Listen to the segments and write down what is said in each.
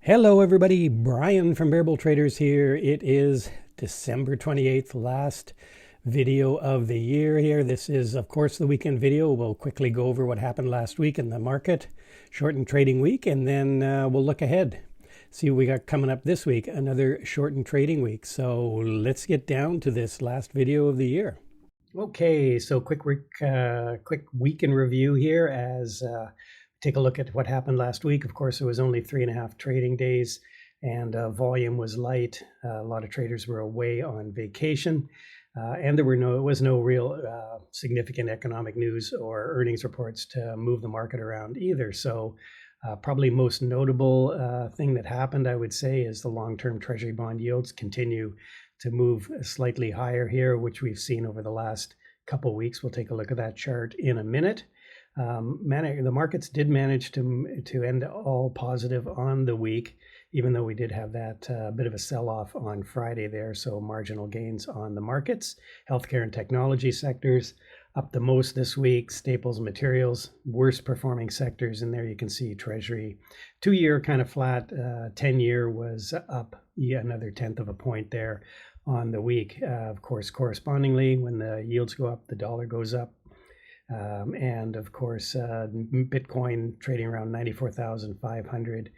Hello everybody, Brian from Bearable Traders here. It is December 28th, last video of the year here. This is of course the weekend video. We'll quickly go over what happened last week in the market, shortened trading week, and then we'll look ahead. See what we got coming up this week, another shortened trading week. So let's get down to this last video of the year. Okay, so quick week in review here as take a look at what happened last week. Of course, it was only 3.5 trading days and volume was light. A lot of traders were away on vacation and it was no real significant economic news or earnings reports to move the market around either. So probably most notable thing that happened, I would say, is the long-term treasury bond yields continue to move slightly higher here, which we've seen over the last couple weeks. We'll take a look at that chart in a minute. The markets did manage to end all positive on the week, even though we did have that bit of a sell-off on Friday there, so marginal gains on the markets. Healthcare and technology sectors up the most this week. Staples, materials, worst performing sectors in there. You can see Treasury 2-year kind of flat, 10-year was up another 1/10 of a point there on the week. Of course, correspondingly, when the yields go up, the dollar goes up. And of course, Bitcoin trading around 94,500,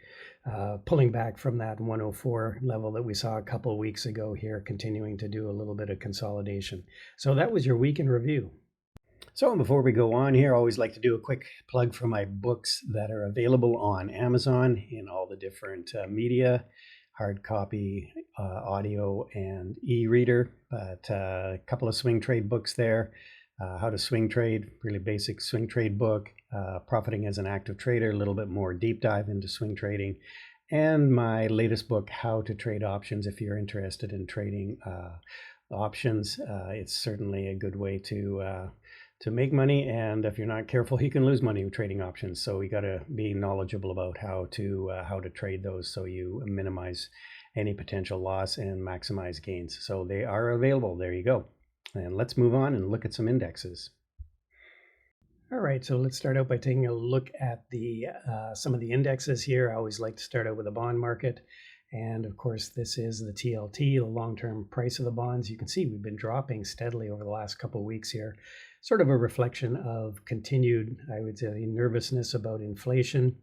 pulling back from that 104 level that we saw a couple of weeks ago here, continuing to do a little bit of consolidation. So that was your week in review. So before we go on here, I always like to do a quick plug for my books that are available on Amazon in all the different media, hard copy, audio, and e-reader, but a couple of swing trade books there. How to swing trade, really basic swing trade book, profiting as an active trader, a little bit more deep dive into swing trading, and my latest book, How to Trade Options. If you're interested in trading options, it's certainly a good way to make money, and if you're not careful, you can lose money with trading options. So you got to be knowledgeable about how to trade those so you minimize any potential loss and maximize gains. So they are available. There you go. And let's move on and look at some indexes. All right, so let's start out by taking a look at some of the indexes here. I always like to start out with the bond market. And of course, this is the TLT, the long-term price of the bonds. You can see we've been dropping steadily over the last couple of weeks here. Sort of a reflection of continued, I would say, nervousness about inflation.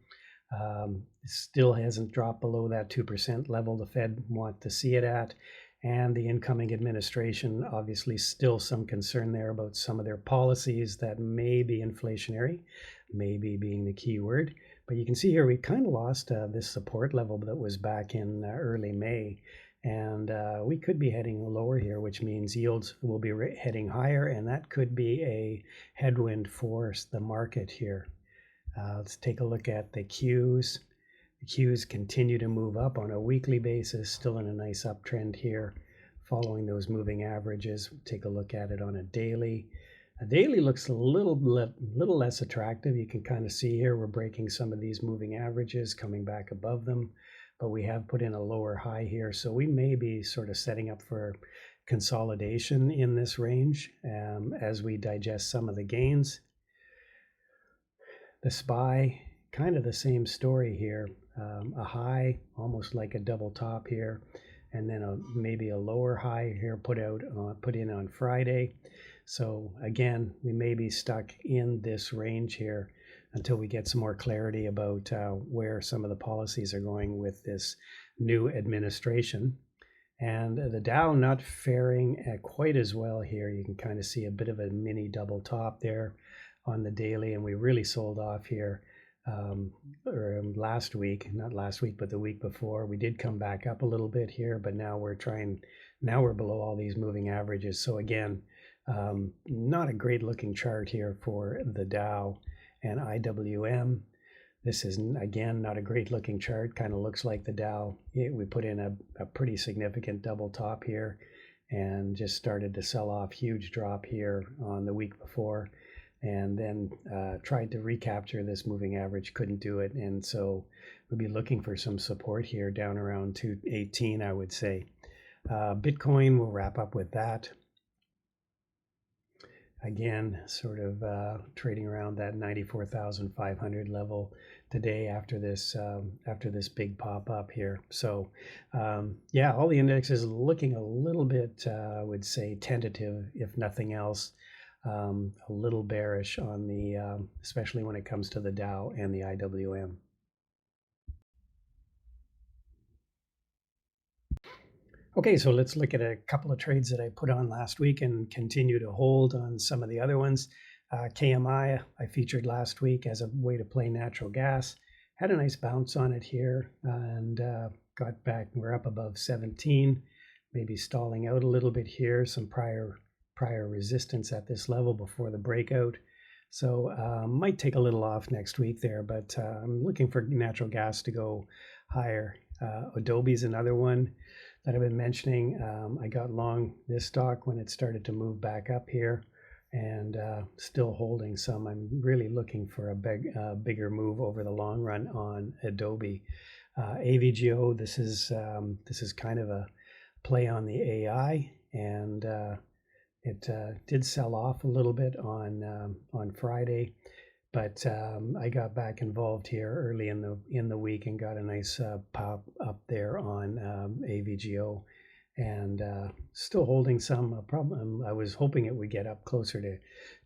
Still hasn't dropped below that 2% level the Fed want to see it at. And the incoming administration, obviously still some concern there about some of their policies that may be inflationary, maybe being the key word. But you can see here we kind of lost this support level that was back in early May. And we could be heading lower here, which means yields will be heading higher. And that could be a headwind for the market here. Let's take a look at the Qs. The Qs continue to move up on a weekly basis, still in a nice uptrend here, following those moving averages. Take a look at it on a daily. A daily looks a little less attractive. You can kind of see here we're breaking some of these moving averages, coming back above them, but we have put in a lower high here. So we may be sort of setting up for consolidation in this range as we digest some of the gains. The SPY, kind of the same story here. A high, almost like a double top here, and then maybe a lower high here put in on Friday. So again, we may be stuck in this range here until we get some more clarity about where some of the policies are going with this new administration. And the Dow not faring quite as well here. You can kind of see a bit of a mini double top there on the daily, and we really sold off here. Last week, not last week, but the week before. We did come back up a little bit here, but now we're below all these moving averages. So again, not a great looking chart here for the Dow and IWM. This is, again, not a great looking chart. Kind of looks like the Dow. We put in a pretty significant double top here and just started to sell off. Huge drop here on the week before. And then tried to recapture this moving average, couldn't do it. And so we'll be looking for some support here down around 218, I would say. Bitcoin, we'll wrap up with that. again, sort of trading around that 94,500 level today after this big pop up here. So yeah, all the indexes looking a little bit, I would say, tentative, if nothing else. A little bearish on the, especially when it comes to the Dow and the IWM. Okay, so let's look at a couple of trades that I put on last week and continue to hold on some of the other ones. KMI, I featured last week as a way to play natural gas. Had a nice bounce on it here and got back. We're up above 17, maybe stalling out a little bit here. Some prior resistance at this level before the breakout. So might take a little off next week there, but I'm looking for natural gas to go higher. Adobe's another one that I've been mentioning. I got long this stock when it started to move back up here, and still holding some. I'm really looking for a bigger move over the long run on Adobe. AVGO, this is kind of a play on the AI, and it did sell off a little bit on Friday, but I got back involved here early in the week and got a nice pop up there on AVGO, and still holding some. Problem. I was hoping it would get up closer to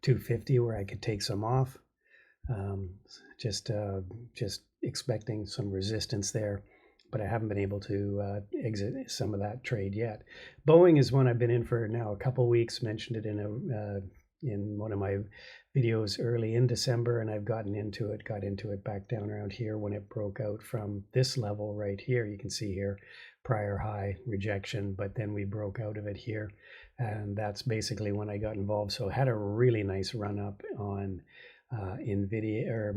250 where I could take some off. Just expecting some resistance there, but I haven't been able to exit some of that trade yet. Boeing is one I've been in for now a couple weeks. Mentioned it in one of my videos early in December, and I've got into it back down around here when it broke out from this level right here. You can see here prior high rejection, but then we broke out of it here, and that's basically when I got involved. So I had a really nice run up on NVIDIA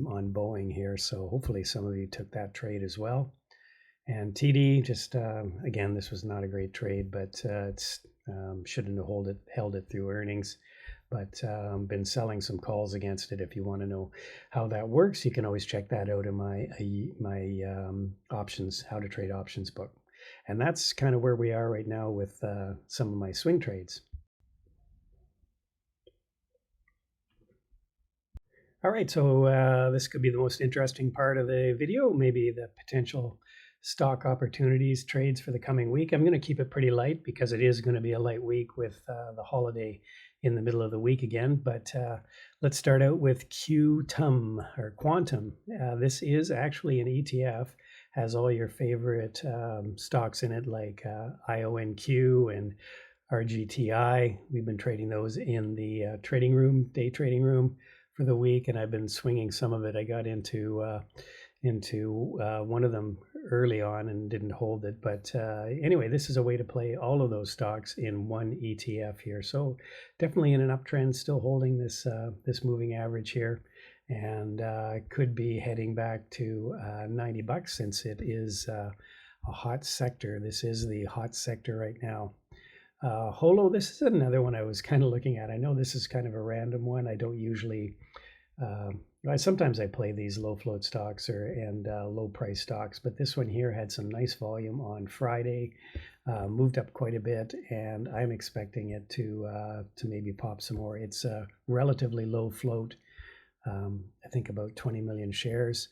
on Boeing here. So hopefully some of you took that trade as well. And TD, just again, this was not a great trade, but it's shouldn't have held it through earnings. But been selling some calls against it. If you want to know how that works, you can always check that out in my options, how to trade options book. And that's kind of where we are right now with some of my swing trades. All right, so this could be the most interesting part of the video, maybe the potential stock opportunities trades for the coming week. I'm going to keep it pretty light because it is going to be a light week with the holiday in the middle of the week again. But let's start out with QTUM or Quantum. This is actually an ETF, has all your favorite stocks in it like IONQ and RGTI. We've been trading those in the trading room, day trading room for the week, and I've been swinging some of it. I got into one of them early on and didn't hold it, but anyway, this is a way to play all of those stocks in one ETF here. So definitely in an uptrend, still holding this moving average here, and could be heading back to $90 since it is a hot sector. This is the hot sector right now. Holo, this is another one I was kind of looking at. I know this is kind of a random one. I don't usually, sometimes I play these low float stocks and low price stocks, but this one here had some nice volume on Friday, moved up quite a bit, and I'm expecting it to maybe pop some more. It's a relatively low float, I think about 20 million shares.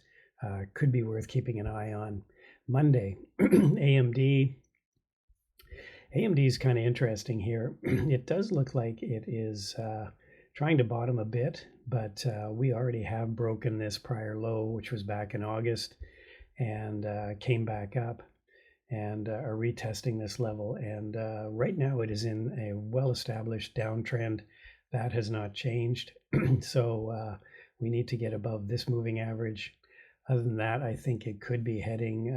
Could be worth keeping an eye on. Monday, AMD. AMD is kind of interesting here. It does look like it is trying to bottom a bit, but we already have broken this prior low, which was back in August, and came back up and are retesting this level. And right now it is in a well-established downtrend. That has not changed. So we need to get above this moving average. Other than that, I think it could be heading,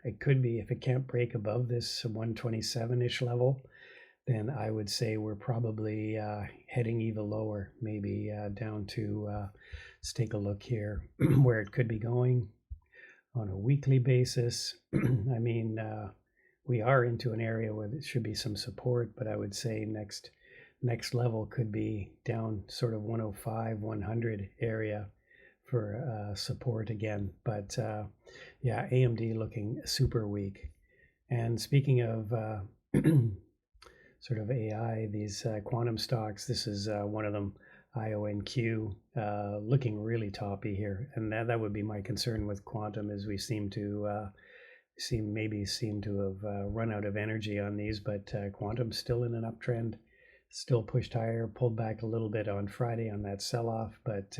if it can't break above this 127-ish level, then I would say we're probably heading even lower, maybe down to, let's take a look here, where it could be going on a weekly basis. I mean, we are into an area where there should be some support, but I would say next level could be down sort of 105, 100 area for support again. But yeah, AMD looking super weak. And speaking of sort of AI, these quantum stocks. This is one of them, IONQ, looking really toppy here. And that would be my concern with quantum, is we seem to have run out of energy on these, but quantum's still in an uptrend, still pushed higher, pulled back a little bit on Friday on that sell-off, but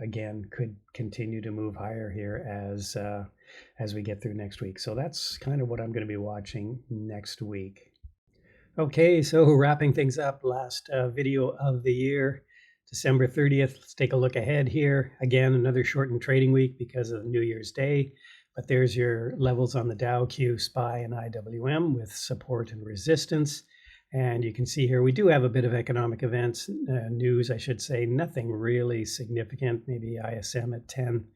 again, could continue to move higher here as we get through next week. So that's kind of what I'm going to be watching next week. Okay, so wrapping things up, last video of the year, December 30th. Let's take a look ahead here. Again, another shortened trading week because of New Year's Day. But there's your levels on the Dow, Q, SPY, and IWM with support and resistance. And you can see here we do have a bit of economic events, news, I should say, nothing really significant, maybe ISM at 10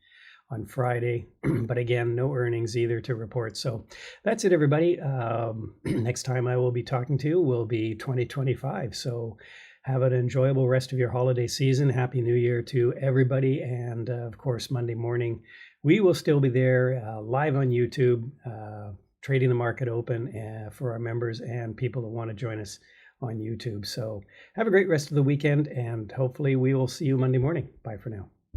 on Friday. But again, no earnings either to report. So that's it, everybody. Next time I will be talking to you will be 2025. So have an enjoyable rest of your holiday season. Happy New Year to everybody. And of course, Monday morning, we will still be there live on YouTube, trading the market open for our members and people who want to join us on YouTube. So have a great rest of the weekend, and hopefully we will see you Monday morning. Bye for now.